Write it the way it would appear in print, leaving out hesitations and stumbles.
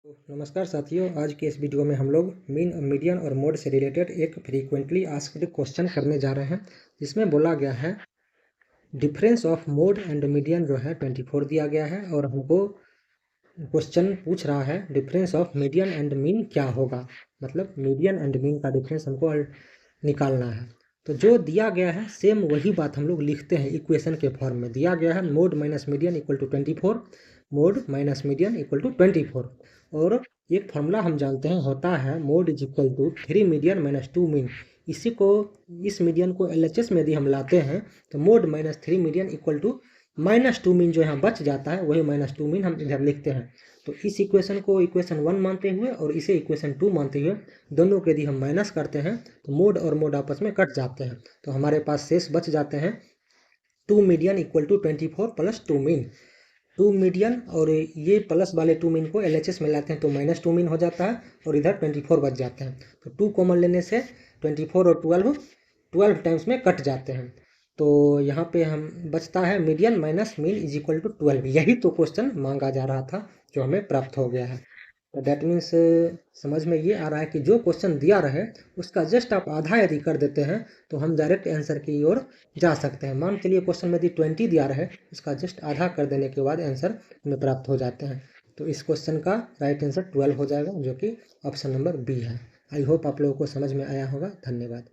नमस्कार साथियों, आज के इस वीडियो में हम लोग मीन, मीडियन और मोड से रिलेटेड एक फ्रीक्वेंटली आस्क्ड क्वेश्चन करने जा रहे हैं, जिसमें बोला गया है difference of mode and median जो है 24 दिया गया है और हमको क्वेश्चन पूछ रहा है difference of median and mean क्या होगा। मतलब मीडियन एंड मीन का डिफरेंस हमको निकालना है। तो जो दिया गया है सेम वही बात हम लोग लिखते हैं इक्वेशन के फॉर्म में। दिया गया है mode minus median equal to 24, mode minus median equal to 24। और एक फार्मूला हम जानते हैं होता है mode is equal to 3 median minus 2 mean. इस मीडियन को LHS में यदि हम लाते हैं तो mode minus 3 median equal to minus 2 mean जो यहाँ बच जाता है वही माइनस 2 मीन हम इधर लिखते हैं। तो इस इक्वेशन को इक्वेशन 1 मानते हुए और इसे इक्वेशन 2 मानते हुए दोनों के यदि हम माइनस करते हैं तो मोड और मोड आपस में कट जाते हैं। तो हमारे पास शेष बच जाते हैं 2 median equal to 24 plus 2 mean. 2 median और ये प्लस वाले 2 मीन को LHS में लाते हैं तो माइनस 2 मीन हो जाता है और इधर 24 बच जाते हैं। तो 2 कॉमन लेने से 24 और 12 टाइम्स में कट जाते हैं। तो यहाँ पे हम बचता है median minus mean is equal to 12। यही तो क्वेश्चन मांगा जा रहा था जो हमें प्राप्त हो गया है। तो दैट मीन्स समझ में ये आ रहा है कि जो क्वेश्चन दिया रहे उसका जस्ट आप आधा यदि कर देते हैं तो हम डायरेक्ट आंसर की ओर जा सकते हैं। मान चलिए क्वेश्चन में यदि 20 दिया रहे, उसका जस्ट आधा कर देने के बाद आंसर हमें प्राप्त हो जाते हैं। तो इस क्वेश्चन का राइट आंसर 12 हो जाएगा, जो कि ऑप्शन नंबर बी है। आई होप आप लोगों को समझ में आया होगा। धन्यवाद।